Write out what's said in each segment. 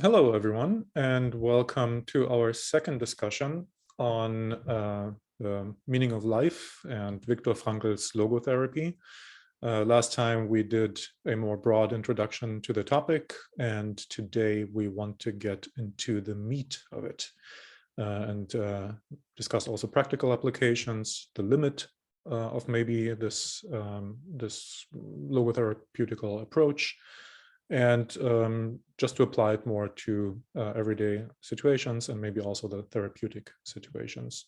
Hello, everyone, and welcome to our second discussion on the meaning of life and Viktor Frankl's logotherapy. Last time we did a more broad introduction to the topic, and today we want to get into the meat of it and discuss also practical applications, the limit of maybe this logotherapeutical approach, and just to apply it more to everyday situations and maybe also the therapeutic situations.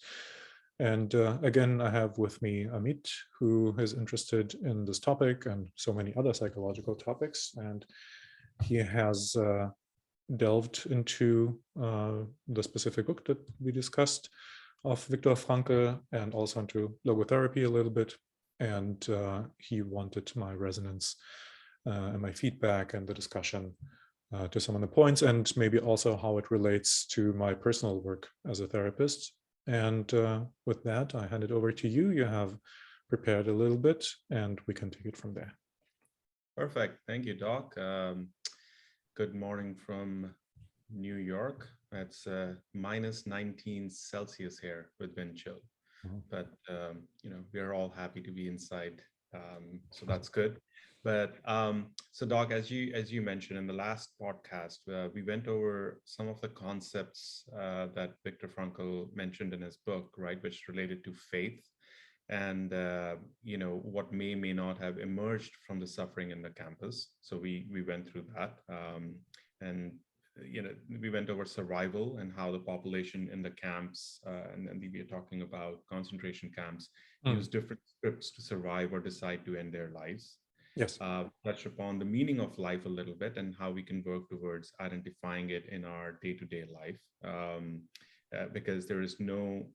And again, I have with me Amit, who is interested in this topic and so many other psychological topics. And he has delved into the specific book that we discussed of Viktor Frankl and also into logotherapy a little bit. And he wanted my resonance and my feedback and the discussion to some of the points, and maybe also how it relates to my personal work as a therapist. And with that, I hand it over to you. You have prepared a little bit, and we can take it from there. Perfect. Thank you, Doc. Good morning from New York. It's minus 19 Celsius here with wind chill. But, we're all happy to be inside. So that's good. But so Doc, as you mentioned in the last podcast, we went over some of the concepts that Viktor Frankl mentioned in his book, right, which related to faith and what may not have emerged from the suffering in the campus. So we went through that, and we went over survival and how the population in the camps, and then we are talking about concentration camps, use different scripts to survive or decide to end their lives. Yes. Touch upon the meaning of life a little bit and how we can work towards identifying it in our day-to-day life, because there is no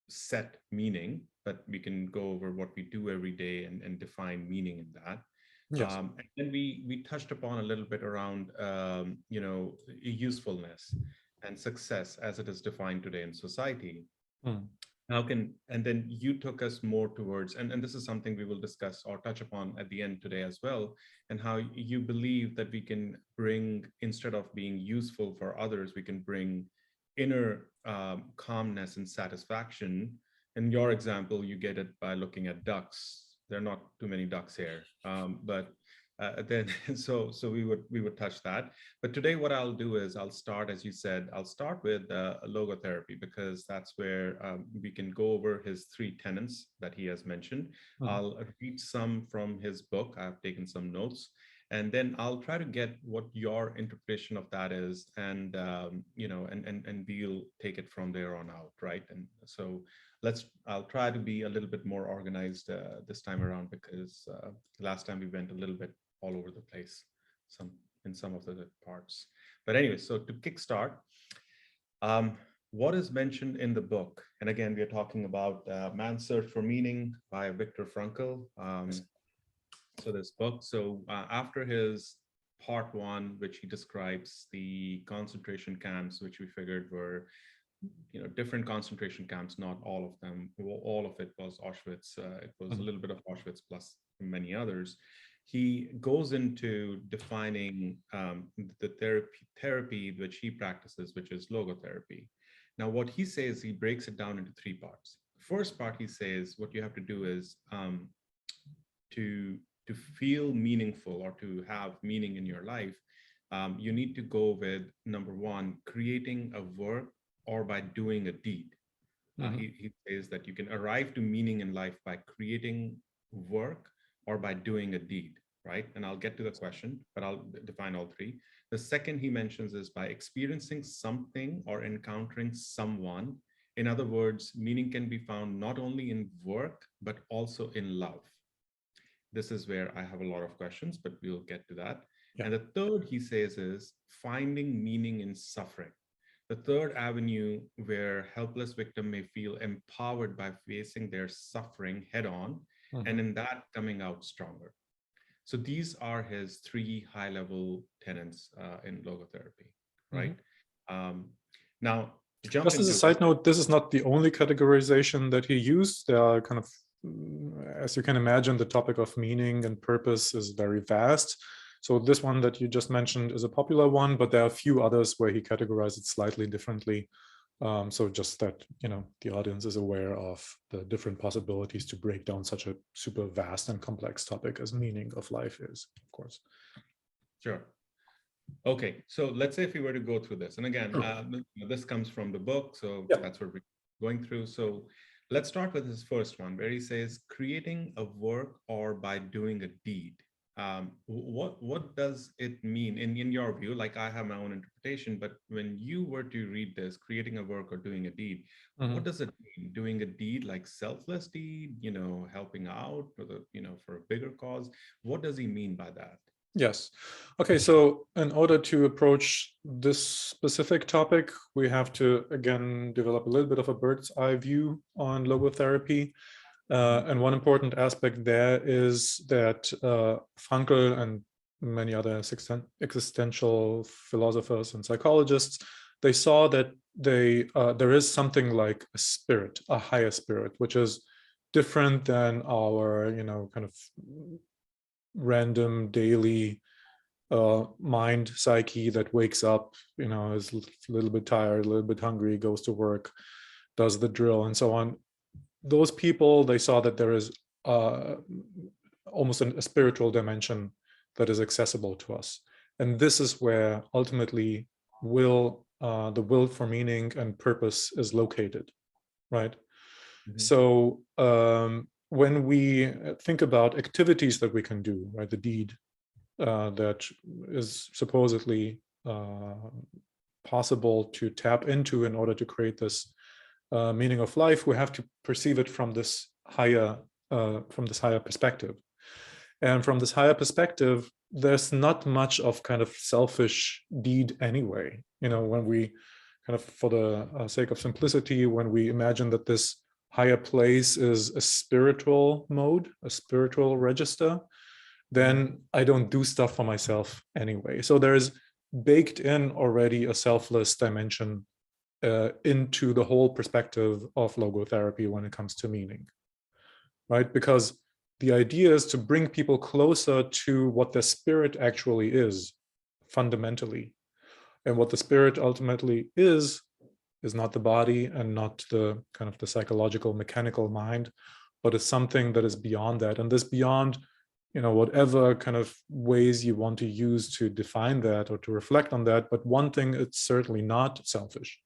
set meaning, but we can go over what we do every day and define meaning in that. Yes. And then we touched upon a little bit around usefulness and success as it is defined today in society. And then you took us more towards, and this is something we will discuss or touch upon at the end today as well, and how you believe that we can bring, instead of being useful for others, we can bring inner calmness and satisfaction. In your example, you get it by looking at ducks. There are not too many ducks here, but then so we would touch that. But today, what I'll do is I'll start, as you said, I'll start with logotherapy, because that's where we can go over his 3 tenets that he has mentioned. I'll read some from his book. I've taken some notes. And then I'll try to get what your interpretation of that is, and and we'll take it from there on out, right? And so I'll try to be a little bit more organized this time around, because last time we went a little bit all over the place, in some of the parts. But anyway, so to kickstart, what is mentioned in the book? And again, we are talking about Man's Search for Meaning by Viktor Frankl. So this book, so after his part 1, which he describes the concentration camps, which we figured were different concentration camps, not all of them, all of it was Auschwitz. It was a little bit of Auschwitz plus many others. He goes into defining the therapy which he practices, which is logotherapy. Now, what he says, he breaks it down into 3 parts. The first part, he says, what you have to do is to feel meaningful or to have meaning in your life, you need to go with, number 1, creating a work or by doing a deed. He says that you can arrive to meaning in life by creating work or by doing a deed, right? And I'll get to the question, but I'll define all 3. The second he mentions is by experiencing something or encountering someone. In other words, meaning can be found not only in work, but also in love. This is where I have a lot of questions, but we'll get to that. Yeah. And the third, he says, is finding meaning in suffering. The third avenue where helpless victim may feel empowered by facing their suffering head on, and in that coming out stronger. So these are his 3 high-level tenets in logotherapy, right? Now, just as a side note, this is not the only categorization that he used. There are kind of, as you can imagine, the topic of meaning and purpose is very vast. So this one that you just mentioned is a popular one, but there are a few others where he categorized it slightly differently. So just that, the audience is aware of the different possibilities to break down such a super vast and complex topic as meaning of life is, of course. Sure. Okay, so let's say if we were to go through this, and again, Sure. this comes from the book, so Yeah. that's what we're going through. So let's start with his first one, where he says, creating a work or by doing a deed. What does it mean in your view? Like, I have my own interpretation, but when you were to read this, creating a work or doing a deed, what does it mean? Doing a deed like selfless deed, helping out for the, for a bigger cause? What does he mean by that? Yes. Okay, so in order to approach this specific topic, we have to, again, develop a little bit of a bird's eye view on logotherapy. And one important aspect there is that Frankl and many other existential philosophers and psychologists, they saw that there is something like a spirit, a higher spirit, which is different than our, kind of random daily mind psyche that wakes up, is a little bit tired, a little bit hungry, goes to work, does the drill, and so on. Those people, they saw that there is almost a spiritual dimension that is accessible to us. And this is where ultimately the will for meaning and purpose is located, right? So when we think about activities that we can do, right, the deed that is supposedly possible to tap into in order to create this meaning of life, we have to perceive it from this higher perspective. And from this higher perspective, there's not much of kind of selfish deed anyway. When we kind of, for the sake of simplicity, when we imagine that this higher place is a spiritual mode, a spiritual register, then I don't do stuff for myself anyway. So there's baked in already a selfless dimension into the whole perspective of logotherapy when it comes to meaning, right? Because the idea is to bring people closer to what their spirit actually is, fundamentally. And what the spirit ultimately is not the body and not the kind of the psychological, mechanical mind, but is something that is beyond that. And this beyond, whatever kind of ways you want to use to define that or to reflect on that. But one thing, it's certainly not selfish.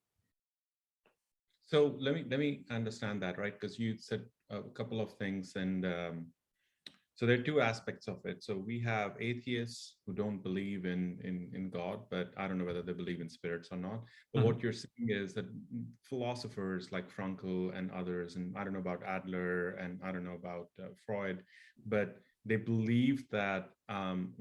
So let me understand that, right? Because you said a couple of things, and so there are two aspects of it. So we have atheists who don't believe in God, but I don't know whether they believe in spirits or not. But what you're saying is that philosophers like Frankl and others, and I don't know about Adler, and I don't know about Freud, but they believe that when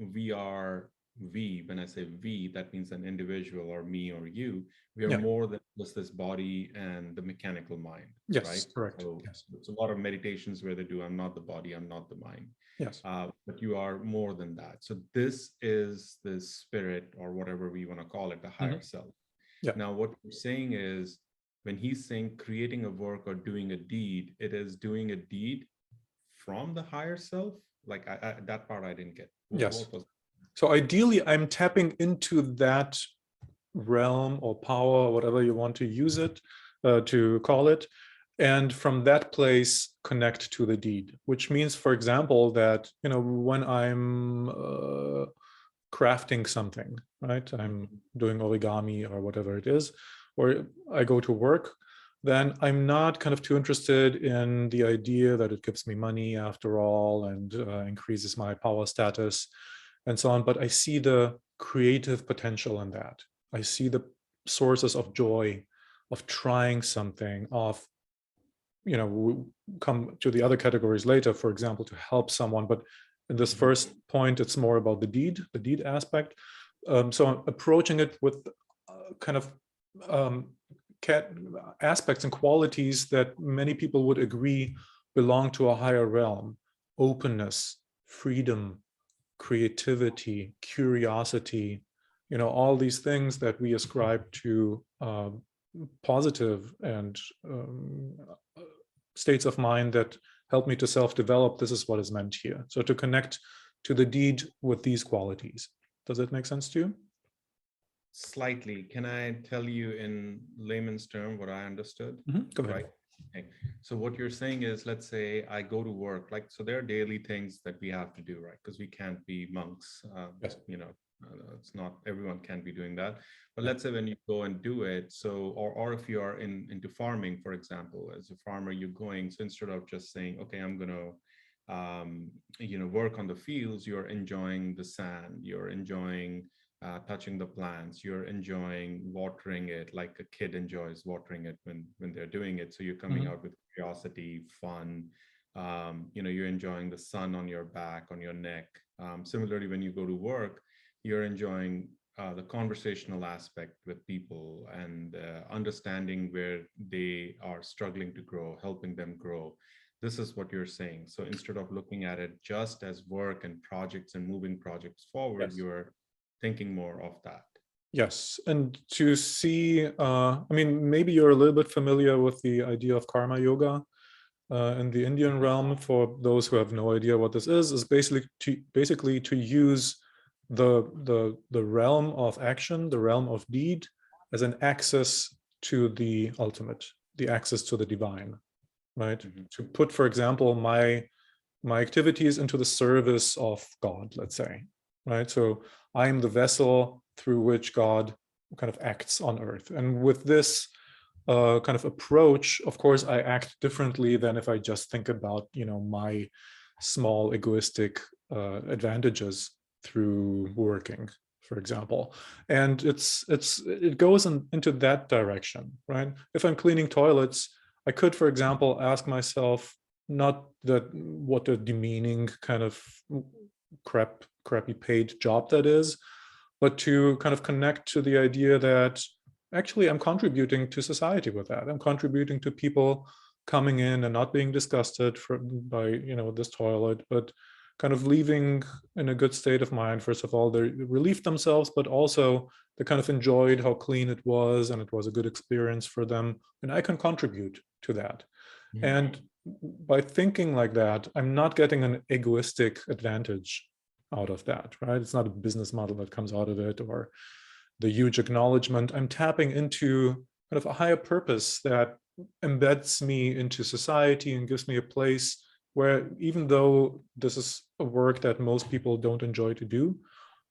I say we, that means an individual or me or you, we are more than just this body and the mechanical mind. Yes, right? correct. So yes. it's a lot of meditations where they do, I'm not the body, I'm not the mind. Yes. But you are more than that. So this is the spirit, or whatever we want to call it, the higher self. Yeah. Now, what you're saying is, when he's saying creating a work or doing a deed, it is doing a deed from the higher self. Like that part I didn't get. Yes. So ideally, I'm tapping into that realm or power, whatever you want to use it, to call it. And from that place, connect to the deed, which means, for example, that, when I'm crafting something, right? I'm doing origami or whatever it is, or I go to work, then I'm not kind of too interested in the idea that it gives me money after all and increases my power status and so on. But I see the creative potential in that. I see the sources of joy, of trying something, of, we'll come to the other categories later, for example, to help someone. But in this first point, it's more about the deed aspect. So I'm approaching it with kind of aspects and qualities that many people would agree belong to a higher realm: openness, freedom, creativity, curiosity, all these things that we ascribe to positive and states of mind that help me to self-develop. This is what is meant here. So to connect to the deed with these qualities. Does that make sense to you? Slightly. Can I tell you in layman's term what I understood? Go ahead. Right. Okay. So what you're saying is, let's say I go to work, like, so there are daily things that we have to do, right? Because we can't be monks. Yes. It's not everyone can be doing that. But let's say when you go and do it, so or if you are into farming, for example, as a farmer, you're going. So instead of just saying, okay, I'm gonna work on the fields, you're enjoying the sand, you're enjoying touching the plants, you're enjoying watering it like a kid enjoys watering it when they're doing it. So you're coming out with curiosity, fun. You're enjoying the sun on your back, on your neck. Similarly, when you go to work, you're enjoying the conversational aspect with people and understanding where they are struggling to grow, helping them grow. This is what you're saying. So instead of looking at it just as work and projects and moving projects forward, Yes. you're thinking more of that. Yes, and to see, maybe you're a little bit familiar with the idea of karma yoga in the Indian realm. For those who have no idea what this is basically to use the realm of action, the realm of deed, as an access to the ultimate, the access to the divine, right? To put, for example, my activities into the service of God, let's say, right? So I am the vessel through which God kind of acts on earth. And with this kind of approach, of course, I act differently than if I just think about, my small egoistic advantages through working, for example. And it goes into that direction, right? If I'm cleaning toilets, I could, for example, ask myself, not that what a demeaning kind of crappy paid job that is, but to kind of connect to the idea that actually I'm contributing to society with that. I'm contributing to people coming in and not being disgusted by this toilet, but kind of leaving in a good state of mind. First of all, they relieved themselves, but also they kind of enjoyed how clean it was, and it was a good experience for them. And I can contribute to that. And by thinking like that, I'm not getting an egoistic advantage out of that, right? It's not a business model that comes out of it or the huge acknowledgement. I'm tapping into kind of a higher purpose that embeds me into society and gives me a place where, even though this is a work that most people don't enjoy to do,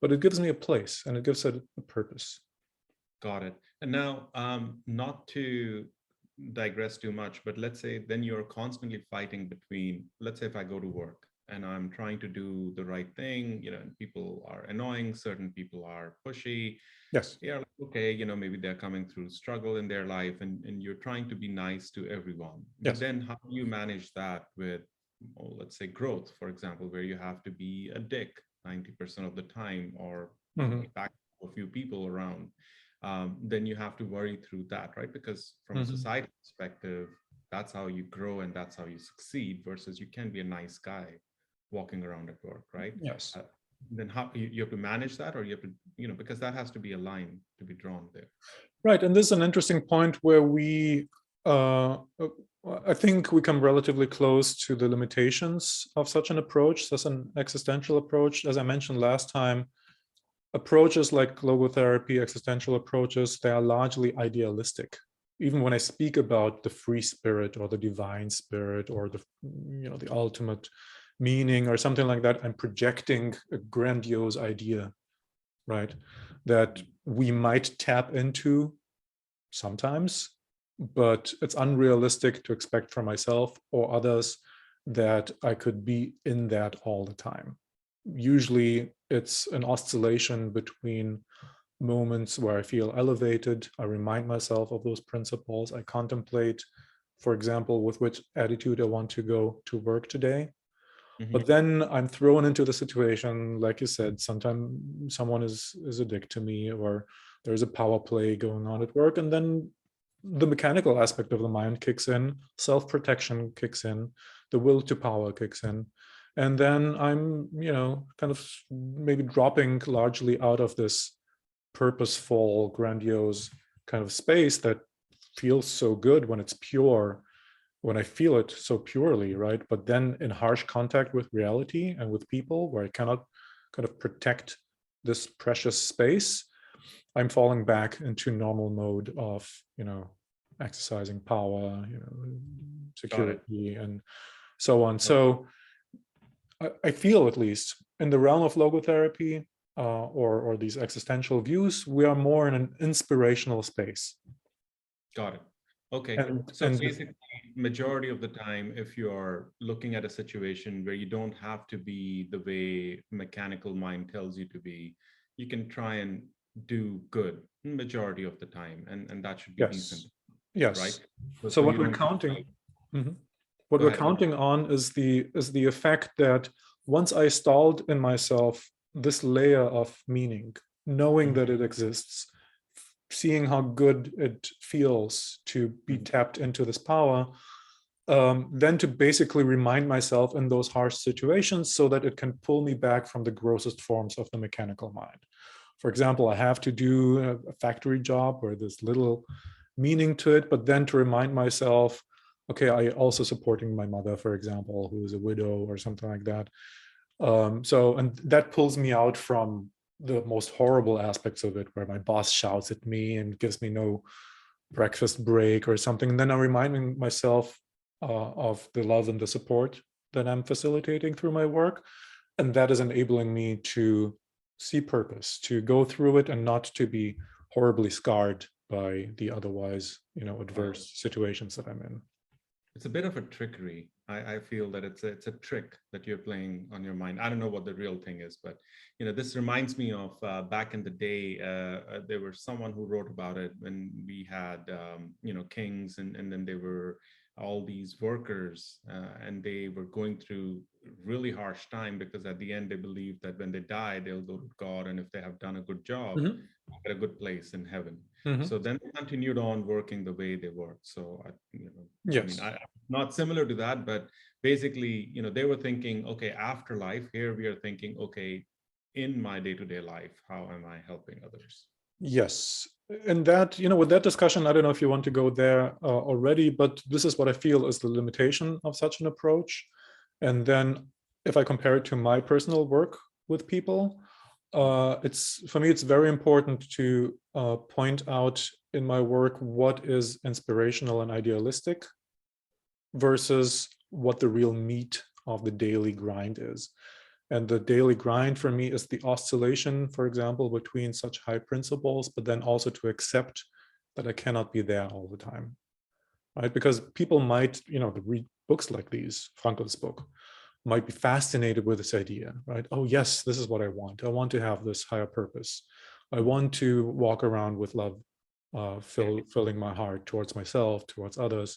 but it gives me a place and it gives it a purpose. Got it. And now, not to digress too much, but let's say then you're constantly fighting between, let's say if I go to work and I'm trying to do the right thing, and people are annoying, certain people are pushy. Yes. Yeah, like, okay, maybe they're coming through struggle in their life and you're trying to be nice to everyone. But Yes. then how do you manage that with, let's say, growth, for example, where you have to be a dick 90% of the time or back a few people around? Then you have to worry through that, right? Because from a society perspective, that's how you grow and that's how you succeed, versus you can be a nice guy walking around at work, right? Yes. Then how you have to manage that, or you have to, because that has to be a line to be drawn there. Right. And this is an interesting point where I think we come relatively close to the limitations of such an approach, such an existential approach. As I mentioned last time, approaches like logotherapy, existential approaches, they are largely idealistic. Even when I speak about the free spirit or the divine spirit or the ultimate meaning or something like that, I'm projecting a grandiose idea, right? That we might tap into sometimes, but it's unrealistic to expect from myself or others that I could be in that all the time. Usually it's an oscillation between moments where I feel elevated, I remind myself of those principles, I contemplate, for example, with which attitude I want to go to work today. But then I'm thrown into the situation, like you said, sometimes someone is a dick to me, or there's a power play going on at work, and then the mechanical aspect of the mind kicks in, self-protection kicks in, the will to power kicks in. And then I'm, kind of maybe dropping largely out of this purposeful, grandiose kind of space that feels so good when it's pure. when I feel it so purely, right? But then in harsh contact with reality and with people where I cannot kind of protect this precious space, I'm falling back into normal mode of, exercising power, Got it. security, and so on. Okay. So I feel, at least in the realm of logotherapy, or these existential views, we are more in an inspirational space. Got it. Okay. And So basically, majority of the time, if you're looking at a situation where you don't have to be the way mechanical mind tells you to be, you can try and do good majority of the time, and that should be decent, yes. right? So what you we're don't. counting, what Go we're ahead. counting on is the effect that once I installed in myself this layer of meaning, knowing that it exists, seeing how good it feels to be tapped into this power, then to basically remind myself in those harsh situations so that it can pull me back from the grossest forms of the mechanical mind. For example, I have to do a factory job where there's little meaning to it, but then to remind myself, okay, I also supporting my mother, for example, who is a widow or something like that. And that pulls me out from the most horrible aspects of it, where my boss shouts at me and gives me no breakfast break or something. And then I'm reminding myself of the love and the support that I'm facilitating through my work. And that is enabling me to see purpose, to go through it and not to be horribly scarred by the otherwise, adverse situations that I'm in. It's a bit of a trickery. I feel that it's a trick that you're playing on your mind. I don't know what the real thing is, but this reminds me of back in the day. There was someone who wrote about it when we had kings, and then there were all these workers, and they were going through really harsh time because at the end they believe that when they die they'll go to God, and if they have done a good job, get a good place in heaven. So then they continued on working the way they worked. So yes. Not similar to that, but basically, they were thinking, okay, afterlife. Here we are thinking, okay, in my day-to-day life, how am I helping others? Yes. And that, with that discussion, I don't know if you want to go there already, but this is what I feel is the limitation of such an approach. And then if I compare it to my personal work with people, for me, it's very important to point out in my work what is inspirational and idealistic versus what the real meat of the daily grind is. And the daily grind for me is the oscillation, for example, between such high principles, but then also to accept that I cannot be there all the time, right? Because people might, read books like these, Frankl's book, might be fascinated with this idea, right? Oh, yes, this is what I want. I want to have this higher purpose. I want to walk around with love, filling my heart towards myself, towards others,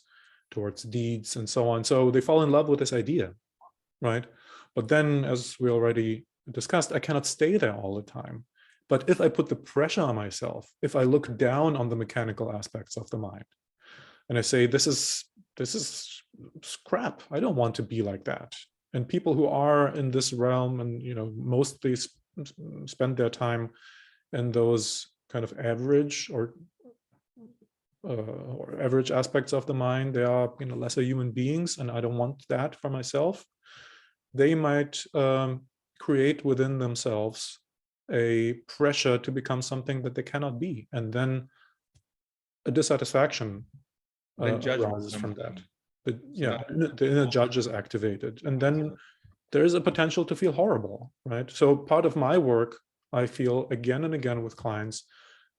towards deeds, and so on. So they fall in love with this idea, right? But then, as we already discussed, I cannot stay there all the time. But if I put the pressure on myself, if I look down on the mechanical aspects of the mind, and I say, this is crap, I don't want to be like that. And people who are in this realm and mostly spend their time in those kind of average or average aspects of the mind, they are lesser human beings, and I don't want that for myself. They might create within themselves a pressure to become something that they cannot be, and then a dissatisfaction arises from that. The inner judge is activated, and then there is a potential to feel horrible, right? So part of my work, I feel again and again with clients,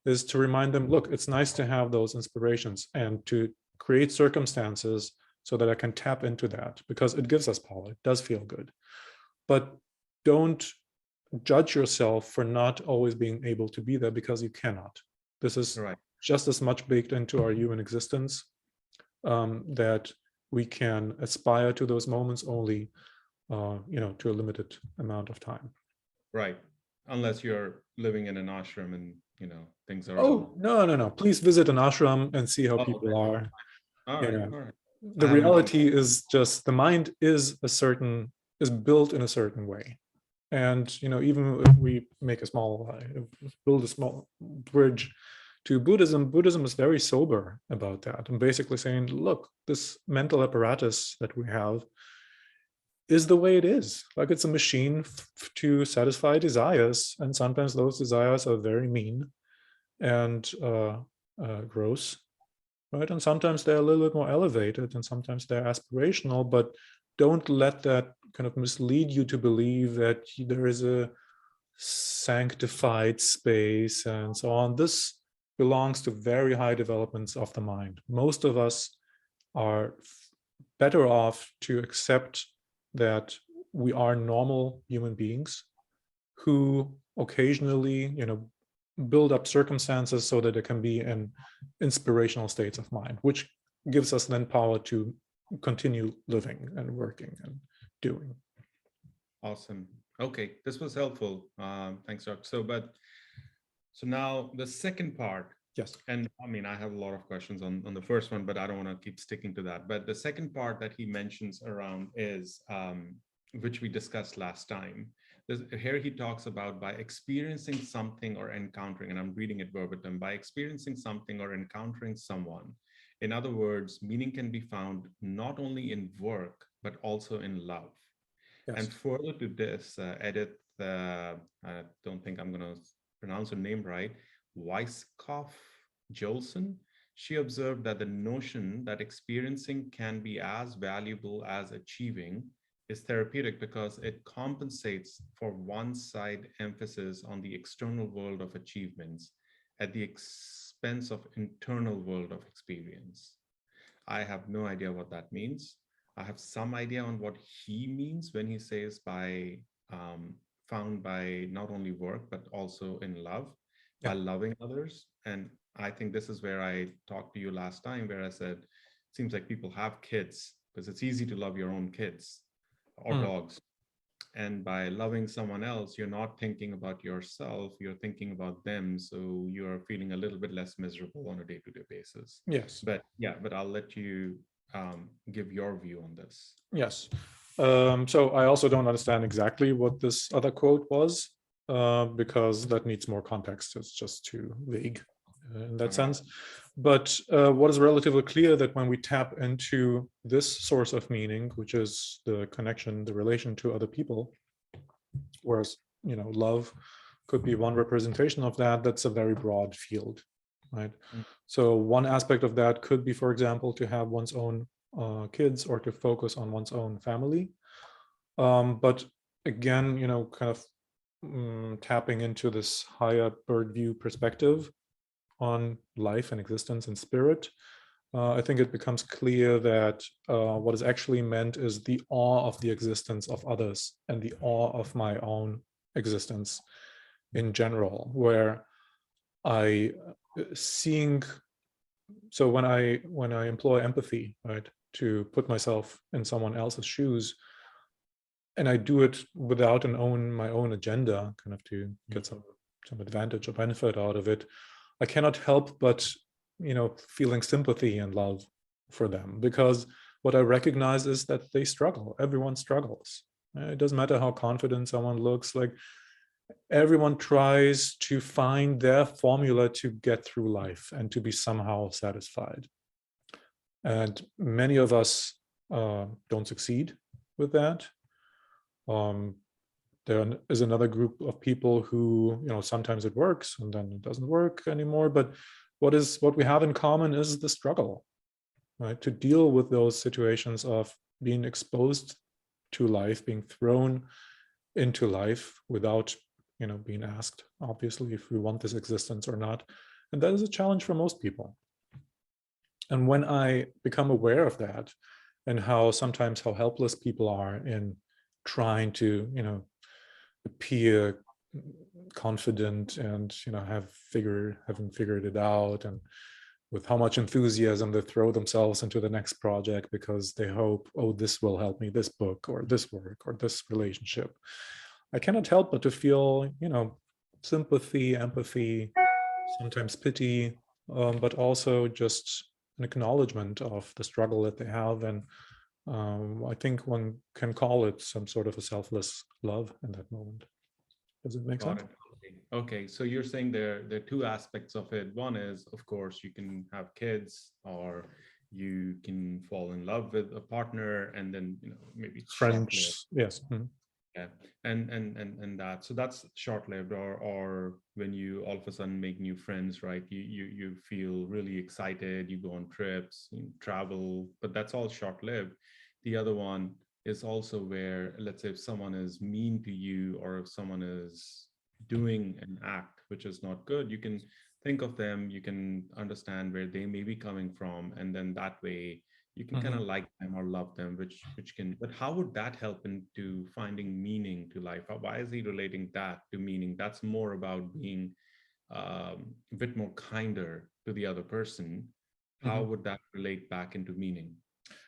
is to remind them, look, it's nice to have those inspirations and to create circumstances so that I can tap into that, because it gives us power. It does feel good. But don't judge yourself for not always being able to be there, because you cannot. This is just as much baked into our human existence, that we can aspire to those moments only, to a limited amount of time. Right. Unless you're living in an ashram and, things are. Oh, no. Please visit an ashram and see how people are. All right. The reality is just the mind is built in a certain way. And, even if we make build a small bridge to Buddhism, Buddhism is very sober about that and basically saying, look, this mental apparatus that we have is the way it is. Like it's a machine to satisfy desires. And sometimes those desires are very mean and gross, right? And sometimes they're a little bit more elevated and sometimes they're aspirational, but don't let that kind of mislead you to believe that there is a sanctified space and so on. This belongs to very high developments of the mind. Most of us are better off to accept that we are normal human beings who occasionally, build up circumstances so that there can be an inspirational states of mind, which gives us then power to continue living and working and doing. Awesome. Okay, this was helpful. Thanks, Doc. So now the second part. Yes. And I mean, I have a lot of questions on the first one, but I don't want to keep sticking to that. But the second part that he mentions around is, which we discussed last time. Here he talks about by experiencing something or encountering, and I'm reading it verbatim, by experiencing something or encountering someone. In other words, meaning can be found not only in work, but also in love. Yes. And further to this, Edith, I don't think I'm going to pronounce her name right, Weisskopf Jolson, she observed that the notion that experiencing can be as valuable as achieving is therapeutic because it compensates for one-side emphasis on the external world of achievements at the expense of internal world of experience. I have no idea what that means. I have some idea on what he means when he says by found by not only work, but also in love, by loving others. And I think this is where I talked to you last time, where I said, it seems like people have kids because it's easy to love your own kids or dogs. And by loving someone else, you're not thinking about yourself, you're thinking about them. So you're feeling a little bit less miserable on a day-to-day basis. Yes. But I'll let you give your view on this. Yes. So I also don't understand exactly what this other quote was, because that needs more context. It's just too vague in that sense. But what is relatively clear that when we tap into this source of meaning, which is the connection, the relation to other people, whereas, love could be one representation of that, that's a very broad field, right? So one aspect of that could be, for example, to have one's own kids or to focus on one's own family. But again, kind of tapping into this higher bird view perspective on life and existence and spirit, I think it becomes clear that what is actually meant is the awe of the existence of others and the awe of my own existence in general, where I seeing, so when I employ empathy, right, to put myself in someone else's shoes, and I do it without my own agenda, kind of to get some advantage or benefit out of it, I cannot help but, feeling sympathy and love for them, because what I recognize is that they struggle. Everyone struggles. It doesn't matter how confident someone looks, like everyone tries to find their formula to get through life and to be somehow satisfied. And many of us don't succeed with that. There is another group of people who, sometimes it works and then it doesn't work anymore. But what we have in common is the struggle, right? To deal with those situations of being exposed to life, being thrown into life without, being asked, obviously, if we want this existence or not. And that is a challenge for most people. And when I become aware of that and how helpless people are in trying to, appear confident and, having figured it out, and with how much enthusiasm they throw themselves into the next project because they hope, oh, this will help me, this book or this work or this relationship. I cannot help but to feel, sympathy, empathy, sometimes pity, but also just an acknowledgement of the struggle that they have. And I think one can call it some sort of a selfless love in that moment. Does it make sense? Okay, so you're saying there are two aspects of it. One is, of course, you can have kids, or you can fall in love with a partner, and then maybe it's short-lived. French, yes. Yeah, and that, so that's short-lived, or when you all of a sudden make new friends, right? You feel really excited, you go on trips, you travel, but that's all short-lived. The other one is also where, let's say, if someone is mean to you, or if someone is doing an act which is not good, you can think of them, you can understand where they may be coming from, and then that way you can kind Mhm. of like them or love them, which can, but how would that help into finding meaning to life? Why is he relating that to meaning? That's more about being a bit more kinder to the other person. How Mhm. would that relate back into meaning?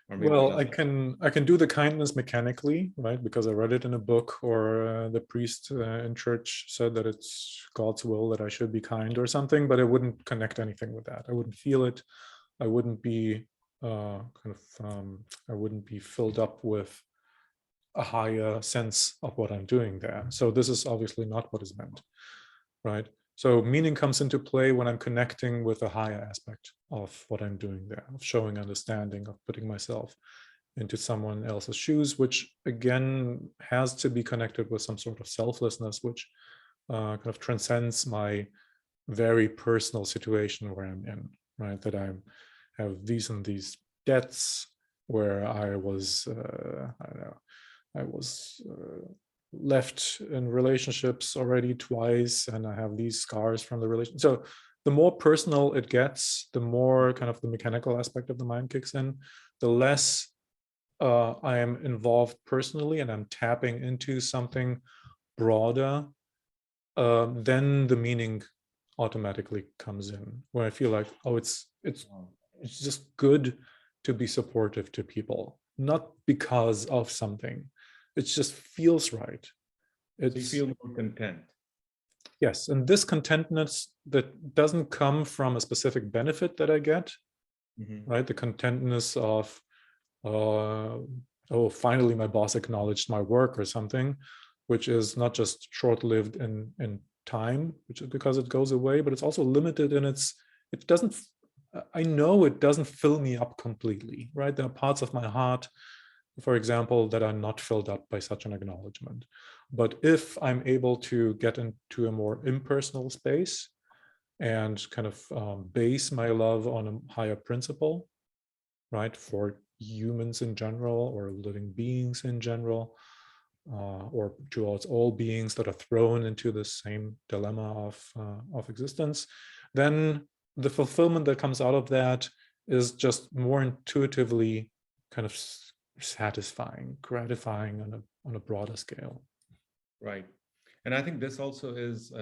Or maybe Well, does that? I can do the kindness mechanically, right? Because I read it in a book, or the priest in church said that it's God's will that I should be kind or something, but I wouldn't connect anything with that. I wouldn't feel it. I wouldn't be I wouldn't be filled up with a higher sense of what I'm doing there. So this is obviously not what is meant, right? So meaning comes into play when I'm connecting with a higher aspect of what I'm doing there, of showing understanding, of putting myself into someone else's shoes, which again has to be connected with some sort of selflessness, which kind of transcends my very personal situation where I'm in, right? That I have these and these debts, where I was, I don't know, I was left in relationships already twice, and I have these scars from the relation. So the more personal it gets, the more kind of the mechanical aspect of the mind kicks in, the less I am involved personally, and I'm tapping into something broader. Then the meaning automatically comes in, where I feel like, oh, it's just good to be supportive to people, not because of something. It just feels right. So you It's feel more content. yes, and this contentness that doesn't come from a specific benefit that I get, Hmm. right? The contentness of oh, finally my boss acknowledged my work or something, which is not just short-lived in time, which is because it goes away, but it's also limited in its, it doesn't, I know it doesn't fill me up completely, right? There are parts of my heart, for example, that are not filled up by such an acknowledgement. But if I'm able to get into a more impersonal space and kind of base my love on a higher principle, right, for humans in general, or living beings in general, or towards all beings that are thrown into the same dilemma of existence, then the fulfillment that comes out of that is just more intuitively kind of satisfying, gratifying on a broader scale. Right. And I think this also is,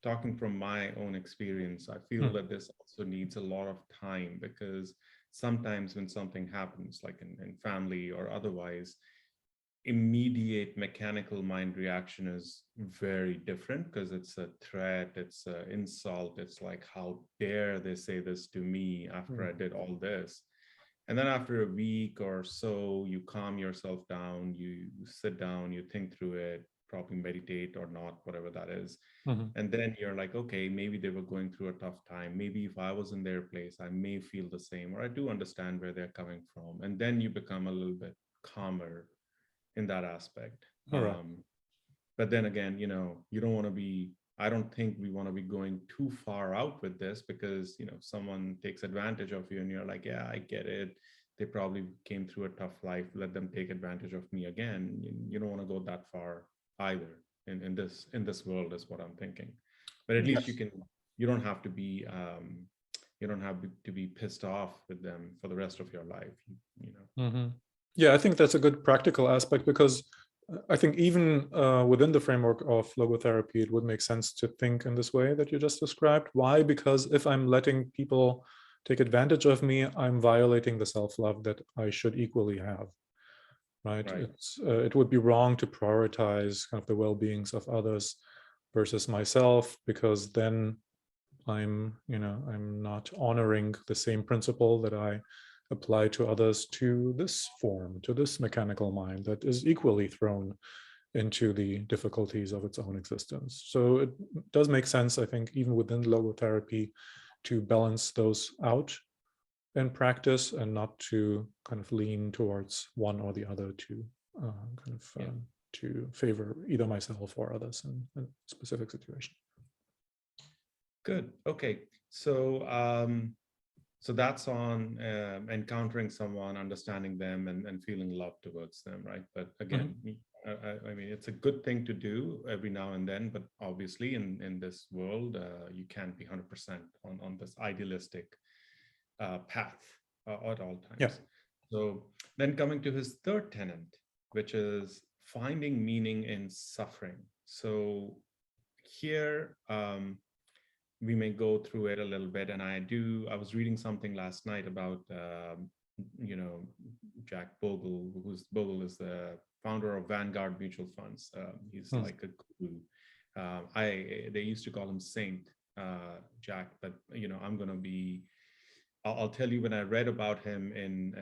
talking from my own experience, I feel Hmm. that this also needs a lot of time, because sometimes when something happens, like in family or otherwise, immediate mechanical mind reaction is very different, because it's a threat, it's an insult, it's like, how dare they say this to me after Hmm. I did all this. And then after a week or so, you calm yourself down, you sit down, you think through it, probably meditate or not, whatever that is. Mhm. And then you're like, okay, maybe they were going through a tough time. Maybe if I was in their place, I may feel the same, or I do understand where they're coming from. And then you become a little bit calmer in that aspect. All right. But then again, you don't want to be, I don't think we want to be going too far out with this, because, someone takes advantage of you and you're like, yeah, I get it. They probably came through a tough life. Let them take advantage of me again. You don't want to go that far either in this world, is what I'm thinking. But at least Yes. you don't have to be, you don't have to be pissed off with them for the rest of your life. Mhm. Yeah, I think that's a good practical aspect, because I think even within the framework of logotherapy, it would make sense to think in this way that you just described. Why? Because if I'm letting people take advantage of me, I'm violating the self-love that I should equally have, right? Right. It would be wrong to prioritize kind of the well-beings of others versus myself, because then I'm not honoring the same principle that I apply to others, to this form, to this mechanical mind that is equally thrown into the difficulties of its own existence. So it does make sense, I think, even within logotherapy, to balance those out in practice and not to kind of lean towards one or the other to to favor either myself or others in a specific situation. Good. Okay. So that's on encountering someone, understanding them, and feeling love towards them, right? But again, I mean, it's a good thing to do every now and then, but obviously in this world, you can't be 100% on this idealistic path at all times. Yeah. So then coming to his third tenet, which is finding meaning in suffering. So here, we may go through it a little bit. And I was reading something last night about, Jack Bogle, Bogle is the founder of Vanguard Mutual Funds. He's like a guru. They used to call him Saint Jack, but, I'll tell you, when I read about him in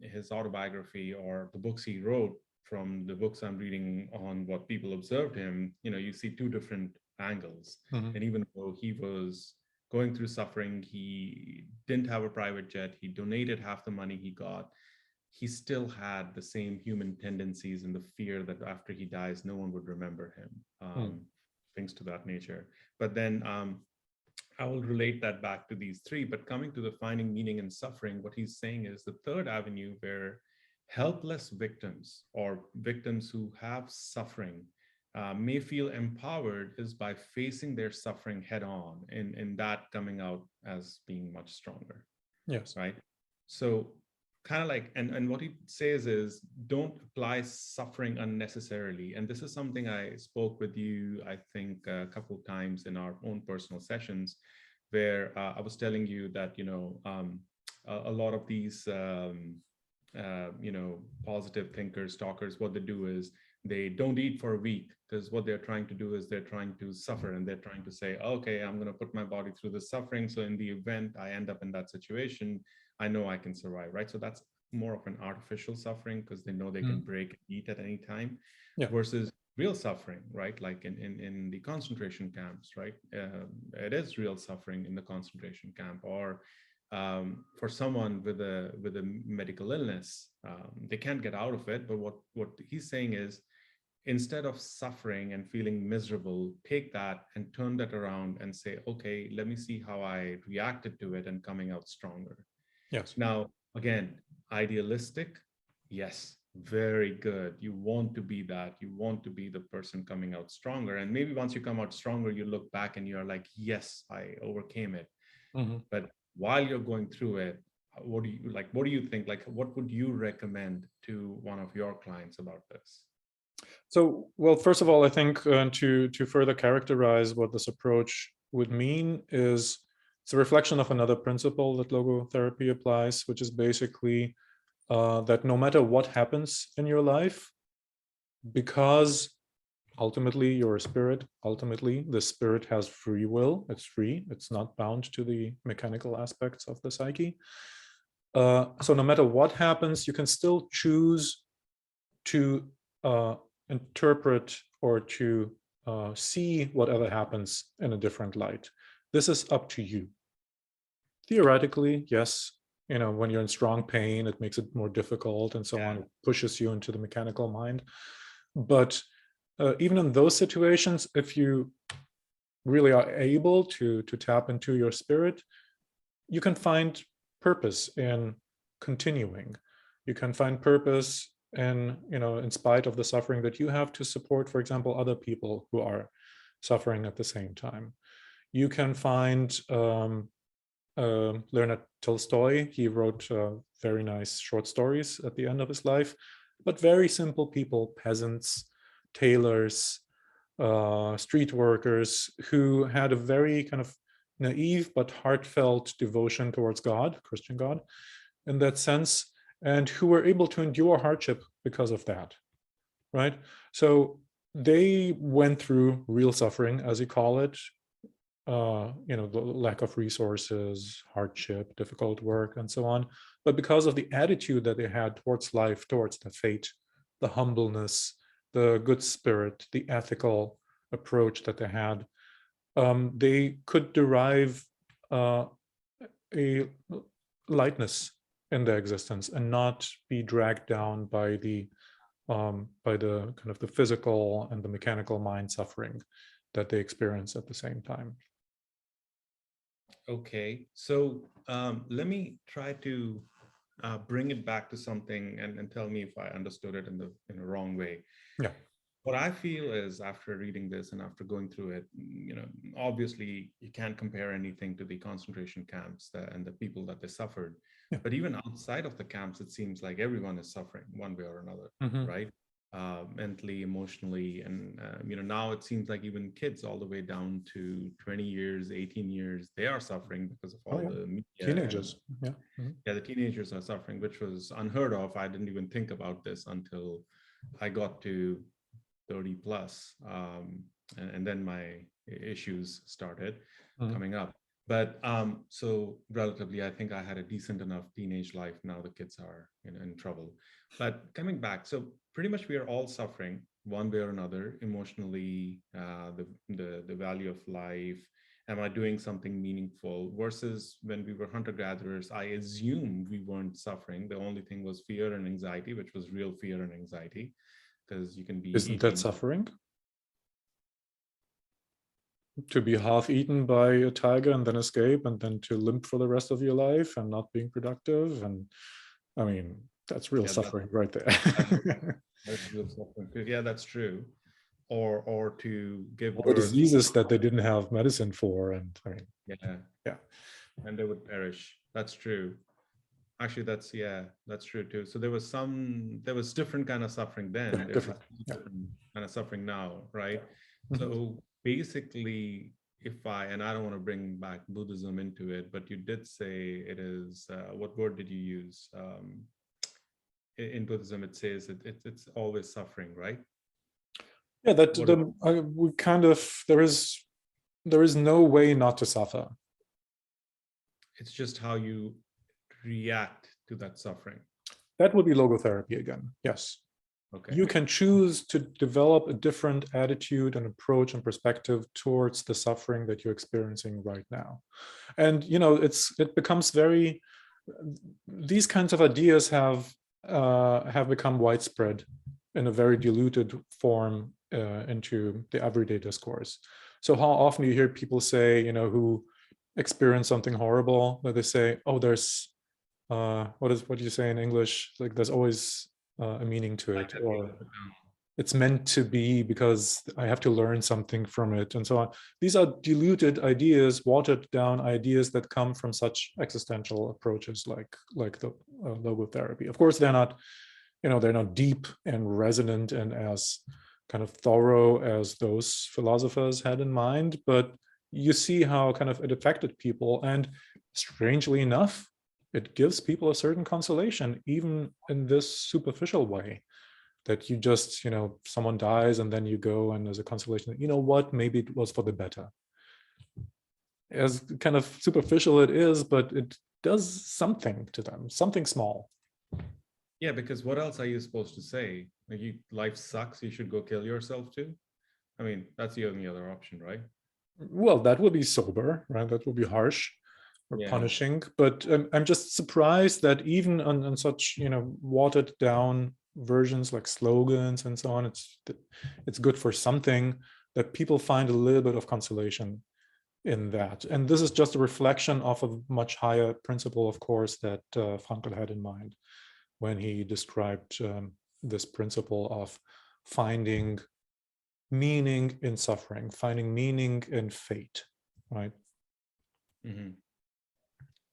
his autobiography or the books he wrote, from the books I'm reading on what people observed him, you see two different angles. And even though he was going through suffering, he didn't have a private jet, he donated half the money he got, he still had the same human tendencies and the fear that after he dies, no one would remember him, things to that nature. But then I will relate that back to these three. But coming to the finding meaning in suffering, what he's saying is the third avenue where helpless victims or victims who have suffering may feel empowered is by facing their suffering head on, and that coming out as being much stronger. Yes. Right. So kind of like, and what he says is, don't apply suffering unnecessarily. And this is something I spoke with you, I think, a couple of times in our own personal sessions, where I was telling you that, a lot of these, positive thinkers, talkers, what they do is they don't eat for a week, because what they're trying to do is they're trying to suffer, and they're trying to say, okay, I'm going to put my body through the suffering, so in the event I end up in that situation, I know I can survive, right? So that's more of an artificial suffering, because they know they can break and eat at any time, versus real suffering, right? Like in the concentration camps, right? It is real suffering in the concentration camp, or for someone with a medical illness, they can't get out of it. But what he's saying is, instead of suffering and feeling miserable, take that and turn that around and say, okay, let me see how I reacted to it and coming out stronger. Yes. Now, again, idealistic, yes, very good. You want to be that. You want to be the person coming out stronger. And maybe once you come out stronger, you look back and you're like, yes, I overcame it. But while you're going through it, what do you think? Like, what would you recommend to one of your clients about this? So, well, first of all, I think to further characterize what this approach would mean is it's a reflection of another principle that logotherapy applies, which is basically that no matter what happens in your life, because ultimately you're a spirit, ultimately the spirit has free will, it's free, it's not bound to the mechanical aspects of the psyche. So no matter what happens, you can still choose to interpret or to see whatever happens in a different light. This is up to you. Theoretically, yes, when you're in strong pain, it makes it more difficult and so on. It pushes you into the mechanical mind. But even in those situations, if you really are able to tap into your spirit, you can find purpose in continuing. You can find purpose in, in spite of the suffering that you have, to support, for example, other people who are suffering at the same time. You can find Leonard Tolstoy. He wrote very nice short stories at the end of his life, but very simple people, peasants, tailors, street workers, who had a very kind of naive but heartfelt devotion towards God, Christian God, in that sense, and who were able to endure hardship because of that, right? So they went through real suffering, as you call it, the lack of resources, hardship, difficult work, and so on. But because of the attitude that they had towards life, towards the fate, the humbleness, the good spirit, the ethical approach that they had, they could derive a lightness in their existence and not be dragged down by the kind of the physical and the mechanical mind suffering that they experience at the same time. Okay, so let me try to bring it back to something, and tell me if I understood it in the wrong way. Yeah. What I feel is, after reading this and after going through it, obviously you can't compare anything to the concentration camps and the people that they suffered. Yeah. But even outside of the camps, it seems like everyone is suffering one way or another, right? Mentally, emotionally, and now it seems like even kids all the way down to 20 years, 18 years, they are suffering because of all the media. Teenagers. Yeah, the teenagers are suffering, which was unheard of. I didn't even think about this until I got to 30 plus, and then my issues started coming up. But so relatively, I think I had a decent enough teenage life. Now the kids are in trouble. But coming back, so pretty much we are all suffering one way or another emotionally. The value of life. Am I doing something meaningful? Versus when we were hunter-gatherers, I assumed we weren't suffering. The only thing was fear and anxiety, which was real fear and anxiety, because you can be Isn't that suffering? To be half eaten by a tiger and then escape, and then to limp for the rest of your life and not being productive. And I mean, that's real suffering right there. That's real suffering. Yeah, that's true. Or to give or birth, diseases that they didn't have medicine for. And I mean, yeah, and they would perish. That's true. Actually, that's true too. So there was different kind of suffering then. There's different kind of suffering now, right? So basically, and I don't want to bring back Buddhism into it, but you did say it is, what word did you use? In Buddhism, it says it's always suffering, right? Yeah, that we kind of, there is no way not to suffer. It's just how you react to that suffering. That would be logotherapy again. Yes. Okay. You can choose to develop a different attitude and approach and perspective towards the suffering that you're experiencing right now. And it becomes very, these kinds of ideas have become widespread in a very diluted form into the everyday discourse. So how often do you hear people say, who experience something horrible, that they say, oh, there's what do you say in English? Like there's always a meaning to it, or it's meant to be because I have to learn something from it, and so on. These are diluted ideas, watered down ideas that come from such existential approaches like the logotherapy. Of course, they're not, they're not deep and resonant and as kind of thorough as those philosophers had in mind, but you see how kind of it affected people, and strangely enough, it gives people a certain consolation, even in this superficial way, that you just, someone dies and then you go and there's a consolation, what, maybe it was for the better. As kind of superficial it is, but it does something to them, something small. Yeah, because what else are you supposed to say? Like, life sucks, you should go kill yourself too? I mean, that's the only other option, right? Well, that would be sober, right? That would be harsh or punishing. But I'm just surprised that even on such, watered down versions like slogans and so on, it's good for something, that people find a little bit of consolation in that. And this is just a reflection of a much higher principle, of course, that Frankl had in mind when he described this principle of finding meaning in suffering, finding meaning in fate, right?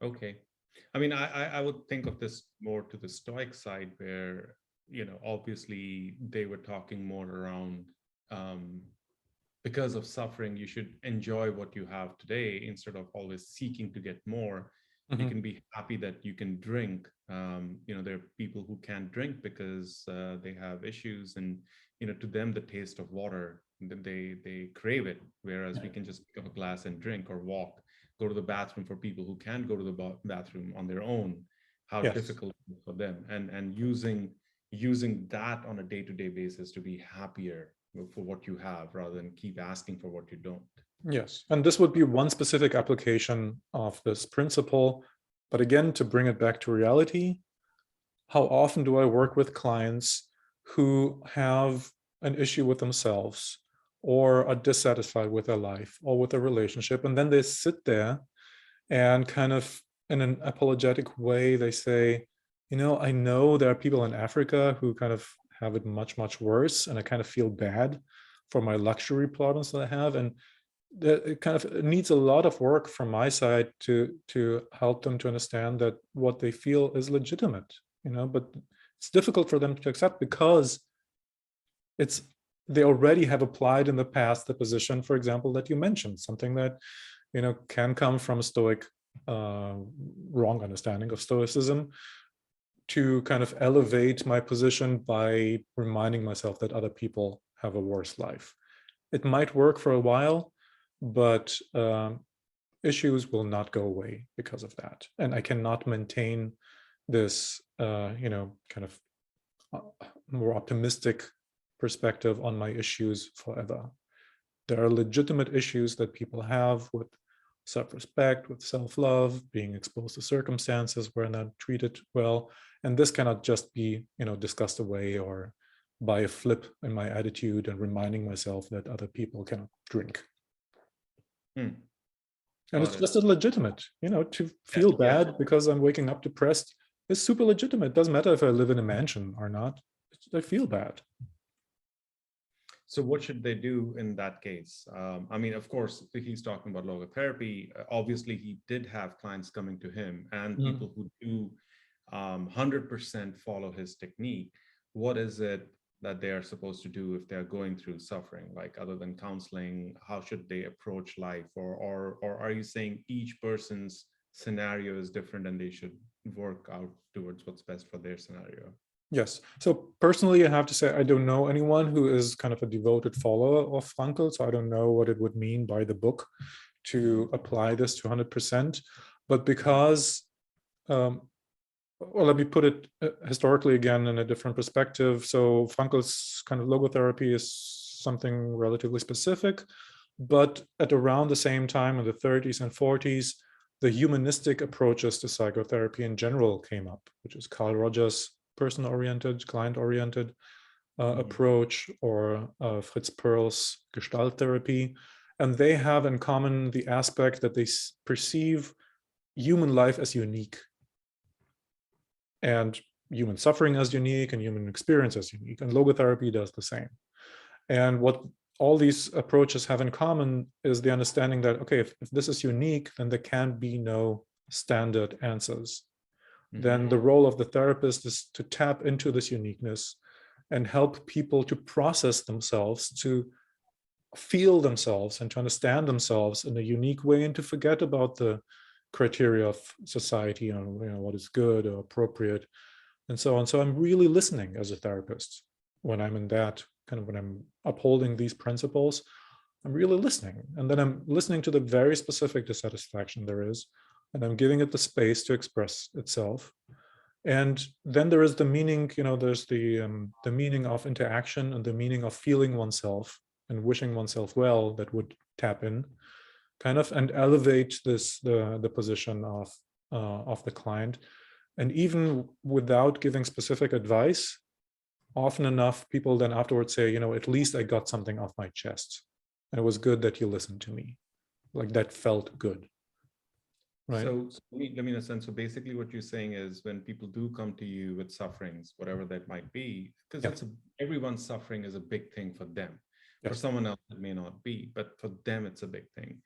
Okay. I mean, I would think of this more to the Stoic side, where, obviously they were talking more around, because of suffering, you should enjoy what you have today instead of always seeking to get more. You can be happy that you can drink. There are people who can't drink because they have issues, and to them the taste of water, they crave it, whereas we can just pick up a glass and drink, or walk, go to the bathroom. For people who can't go to the bathroom on their own, how difficult it is for them, and using using that on a day-to-day basis to be happier for what you have rather than keep asking for what you don't. Yes, and this would be one specific application of this principle. But again, to bring it back to reality, how often do I work with clients who have an issue with themselves or are dissatisfied with their life or with their relationship, and then they sit there and kind of in an apologetic way, they say, I know there are people in Africa who kind of have it much, much worse, and I kind of feel bad for my luxury problems that I have. And it kind of needs a lot of work from my side to help them to understand that what they feel is legitimate, but it's difficult for them to accept because they already have applied in the past the position, for example, that you mentioned, something that can come from a Stoic wrong understanding of Stoicism, to kind of elevate my position by reminding myself that other people have a worse life. It might work for a while, but issues will not go away because of that. And I cannot maintain this, kind of more optimistic perspective on my issues forever. There are legitimate issues that people have with self-respect, with self-love, being exposed to circumstances where not treated well. And this cannot just be, discussed away or by a flip in my attitude and reminding myself that other people cannot drink. And it's just legitimate, to feel bad because I'm waking up depressed is super legitimate. It doesn't matter if I live in a mansion or not. I feel bad. So what should they do in that case? I mean, of course, he's talking about logotherapy. Obviously, he did have clients coming to him and people who do 100% follow his technique. What is it that they are supposed to do if they're going through suffering, like other than counseling? How should they approach life? Or are you saying each person's scenario is different and they should work out towards what's best for their scenario? Yes. So personally, I have to say, I don't know anyone who is kind of a devoted follower of Frankl. So I don't know what it would mean by the book to apply this to 100%. But because, well, let me put it historically again in a different perspective. So Frankl's kind of logotherapy is something relatively specific. But at around the same time in the 30s and 40s, the humanistic approaches to psychotherapy in general came up, which is Carl Rogers' person-oriented, client-oriented approach, or Fritz Perls' Gestalt therapy. And they have in common the aspect that they perceive human life as unique, and human suffering as unique, and human experience as unique. And logotherapy does the same. And what all these approaches have in common is the understanding that, okay, if this is unique, then there can be no standard answers. Then the role of the therapist is to tap into this uniqueness and help people to process themselves, to feel themselves and to understand themselves in a unique way, and to forget about the criteria of society and what is good or appropriate and so on. So I'm really listening as a therapist when I'm in that kind of, when I'm upholding these principles. I'm really listening, and then I'm listening to the very specific dissatisfaction there is, and I'm giving it the space to express itself. And then there is the meaning, there's the meaning of interaction and the meaning of feeling oneself and wishing oneself well, that would tap in kind of and elevate the position of the client. And even without giving specific advice, often enough people then afterwards say, at least I got something off my chest, and it was good that you listened to me. Like, that felt good. Right. So let me understand. So basically what you're saying is, when people do come to you with sufferings, whatever that might be, because everyone's suffering is a big thing for them. For someone else, it may not be, but for them, it's a big thing.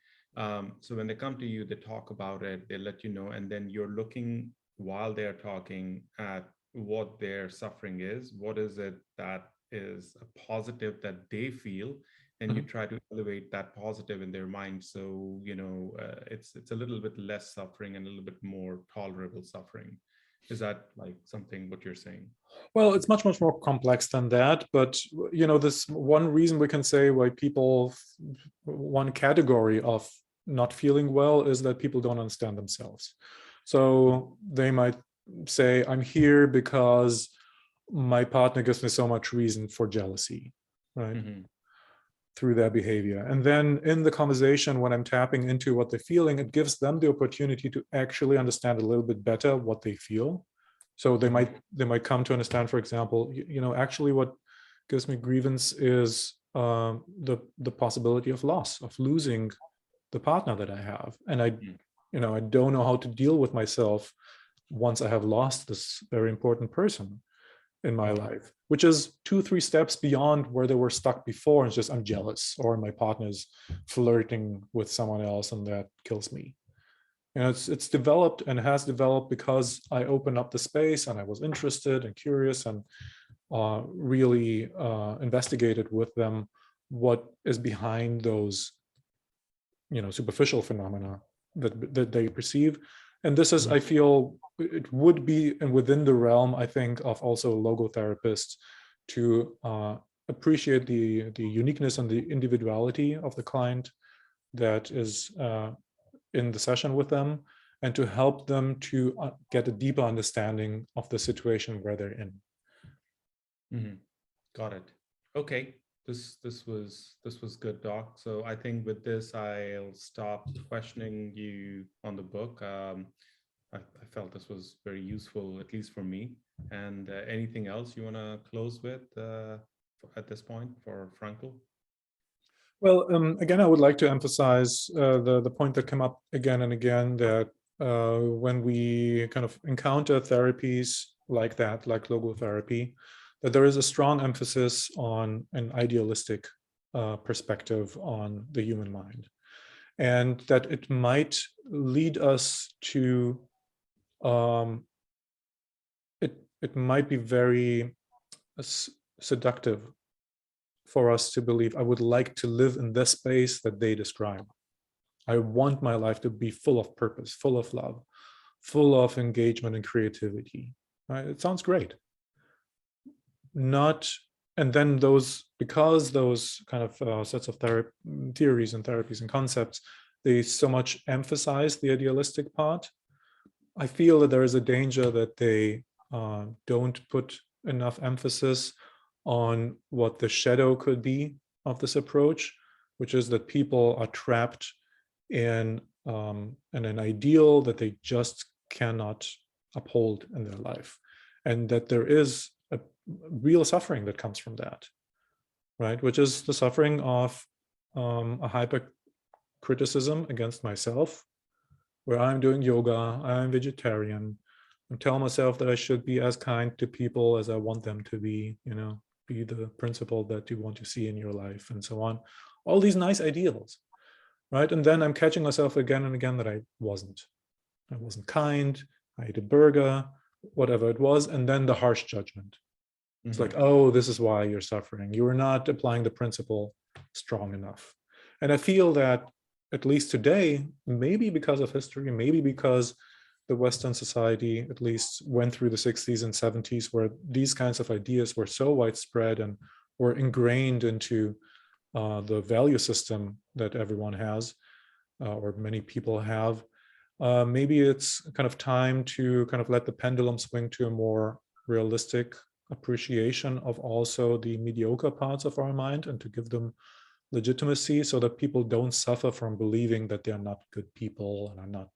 So when they come to you, they talk about it, they let you know, and then you're looking while they're talking at what their suffering is. What is it that is a positive that they feel? And you try to elevate that positive in their mind, so it's a little bit less suffering and a little bit more tolerable suffering. Is that like something what you're saying? Well, it's much more complex than that, but this one reason we can say why people, one category of not feeling well is that people don't understand themselves. So they might say, I'm here because my partner gives me so much reason for jealousy, right? Through their behavior. And then in the conversation, when I'm tapping into what they're feeling, it gives them the opportunity to actually understand a little bit better what they feel. So they might come to understand, for example, actually what gives me grievance is the possibility of loss, of losing the partner that I have. And I don't know how to deal with myself once I have lost this very important person in my life, which is 2-3 steps beyond where they were stuck before. It's just, I'm jealous, or my partner's flirting with someone else, and that kills me. It's developed and has developed because I opened up the space and I was interested and curious and really investigated with them what is behind those superficial phenomena that they perceive. And this is, I feel, it would be within the realm, I think, of also logotherapists to appreciate the uniqueness and the individuality of the client that is in the session with them, and to help them to get a deeper understanding of the situation where they're in. Got it. Okay. This was good, Doc. So I think with this, I'll stop questioning you on the book. I felt this was very useful, at least for me. And anything else you want to close with at this point for Frankl? Well, again, I would like to emphasize the point that came up again and again, that when we kind of encounter therapies like that, like logotherapy, that there is a strong emphasis on an idealistic perspective on the human mind, and that it might lead us to it might be very seductive for us to believe, I would like to live in this space that they describe. I want my life to be full of purpose, full of love, full of engagement and creativity. Right? It sounds great. And then because those kind of sets of theories and therapies and concepts, they so much emphasize the idealistic part, I feel that there is a danger that they don't put enough emphasis on what the shadow could be of this approach, which is that people are trapped in an ideal that they just cannot uphold in their life, and that there is a real suffering that comes from that, right? Which is the suffering of a hyper criticism against myself, where I'm doing yoga, I'm vegetarian, I'm telling myself that I should be as kind to people as I want them to be, be the principle that you want to see in your life, and so on. All these nice ideals, right? And then I'm catching myself again and again that I wasn't kind, I ate a burger, whatever it was, and then the harsh judgment. It's like, oh, this is why you're suffering. You are not applying the principle strong enough. And I feel that, at least today, maybe because of history, maybe because the Western society at least went through the 60s and 70s, where these kinds of ideas were so widespread and were ingrained into the value system that everyone has, or many people have. Maybe it's kind of time to kind of let the pendulum swing to a more realistic appreciation of also the mediocre parts of our mind, and to give them legitimacy, so that people don't suffer from believing that they're not good people and are not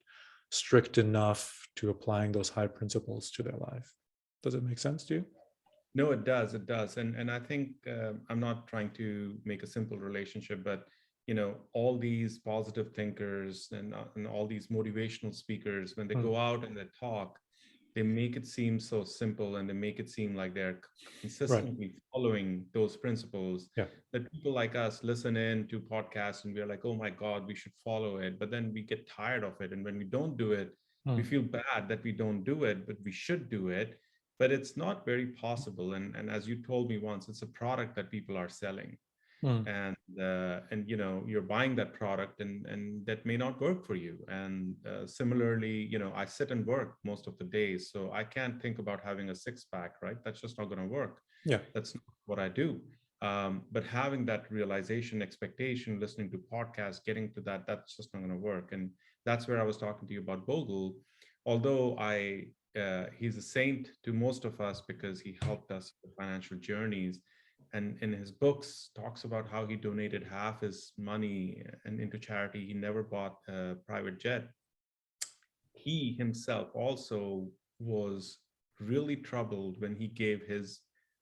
strict enough to applying those high principles to their life. Does it make sense to you? No, it does. It does. And I think I'm not trying to make a simple relationship, but all these positive thinkers and all these motivational speakers, when they go out and they talk, they make it seem so simple, and they make it seem like they're consistently following those principles, that people like us listen in to podcasts and we're like, oh my God, we should follow it. But then we get tired of it. And when we don't do it, we feel bad that we don't do it, but we should do it. But it's not very possible. And as you told me once, it's a product that people are selling. And you're buying that product, and that may not work for you. And similarly, I sit and work most of the days, so I can't think about having a six-pack, right? That's just not going to work. That's not what I do. But having that realization, expectation, listening to podcasts, getting to that's just not going to work. And that's where I was talking to you about Bogle. Although I he's a saint to most of us because he helped us with financial journeys. And in his books, talks about how he donated half his money and into charity. He never bought a private jet. He himself also was really troubled when he gave his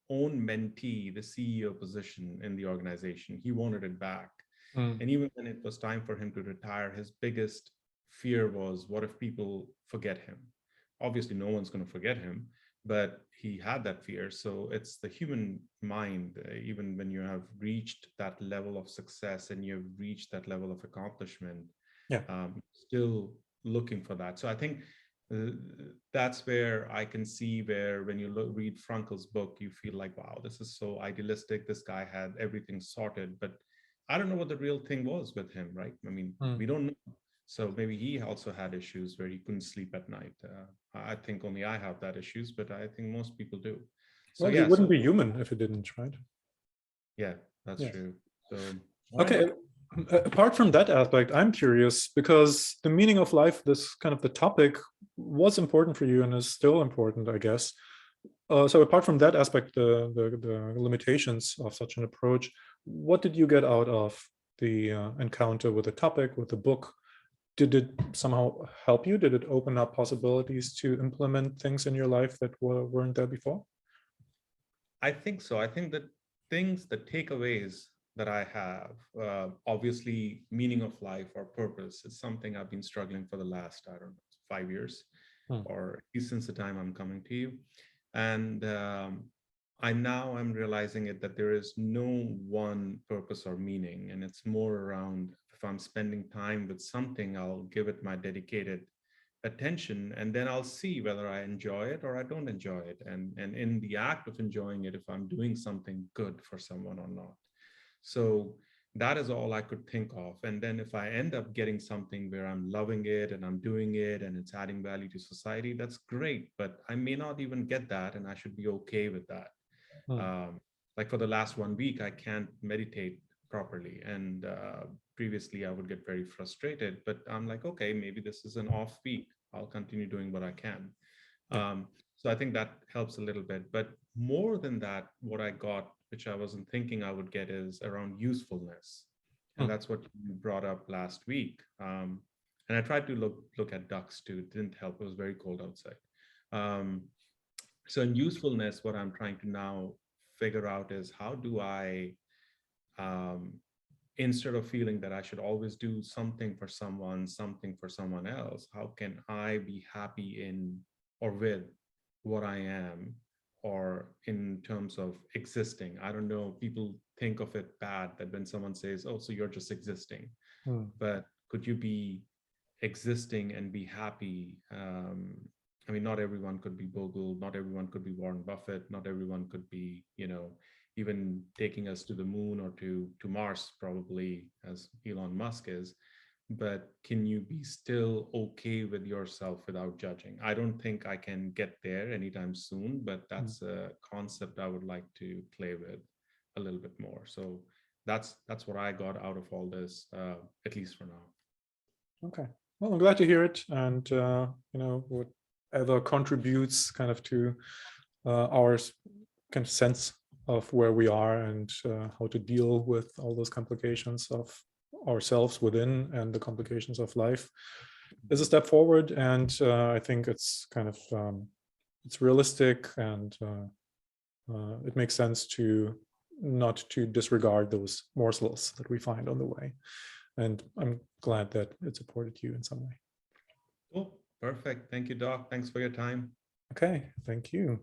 own mentee the CEO position in the organization. He wanted it back. Mm. And even when it was time for him to retire, his biggest fear was, what if people forget him? Obviously, no one's going to forget him, but he had that fear. So it's the human mind, even when you have reached that level of success and you've reached that level of accomplishment, Yeah. still looking for that. So I think uh, that's where I can see where when you read Frankl's book, you feel like, wow, this is so idealistic. This guy had everything sorted, but I don't know what the real thing was with him, right? I mean, Mm. we don't know. So maybe he also had issues where he couldn't sleep at night. I think only I have that issues, but I think most people do. So Well, he yeah, wouldn't so be human if he didn't, right? yeah, that's Yeah. true. So all right. Okay. Apart from that aspect, I'm curious because the meaning of life, this kind of the topic, was important for you and is still important, I guess. So apart from that aspect, the limitations of such an approach, what did you get out of the encounter with the topic, with the book? Did it somehow help you? Did it open up possibilities to implement things in your life that weren't there before? I think so. I think that things, the takeaways that I have, obviously, meaning of life or purpose is something I've been struggling for the last, I don't know, 5 years, Hmm. or at least since the time I'm coming to you. And I now am realizing it that there is no one purpose or meaning, and it's more around if I'm spending time with something, I'll give it my dedicated attention, and then I'll see whether I enjoy it or I don't enjoy it. And in the act of enjoying it, if I'm doing something good for someone or not. So that is all I could think of. And then if I end up getting something where I'm loving it and I'm doing it and it's adding value to society, that's great. But I may not even get that, and I should be okay with that. Hmm. Like for the last 1 week, I can't meditate properly. And previously, I would get very frustrated. But I'm like, okay, maybe this is an off week. I'll continue doing what I can. Yeah. So I think that helps a little bit. But more than that, what I got, which I wasn't thinking I would get, is around usefulness. And Hmm. that's what you brought up last week. And I tried to look at ducks too. It didn't help. It was very cold outside. Um, so in usefulness, what I'm trying to now figure out is how do I, um, instead of feeling that I should always do something for someone else, how can I be happy in or with what I am, or in terms of existing? I don't know, people think of it bad that when someone says, oh, so you're just existing, Hmm. but could you be existing and be happy? I mean, not everyone could be Bogle, not everyone could be Warren Buffett, not everyone could be, even taking us to the moon or to Mars, probably, as Elon Musk is. But can you be still okay with yourself without judging? I don't think I can get there anytime soon, but Hmm. that's a concept I would like to play with a little bit more. So that's what I got out of all this, at least for now. Okay. Well, I'm glad to hear it, and whatever contributes kind of to our kind of sense of where we are and how to deal with all those complications of ourselves within and the complications of life is a step forward. And I think it's kind of it's realistic, and it makes sense to not to disregard those morsels that we find on the way. And I'm glad that it supported you in some way. Cool. Perfect. Thank you, Doc. Thanks for your time. Okay, thank you.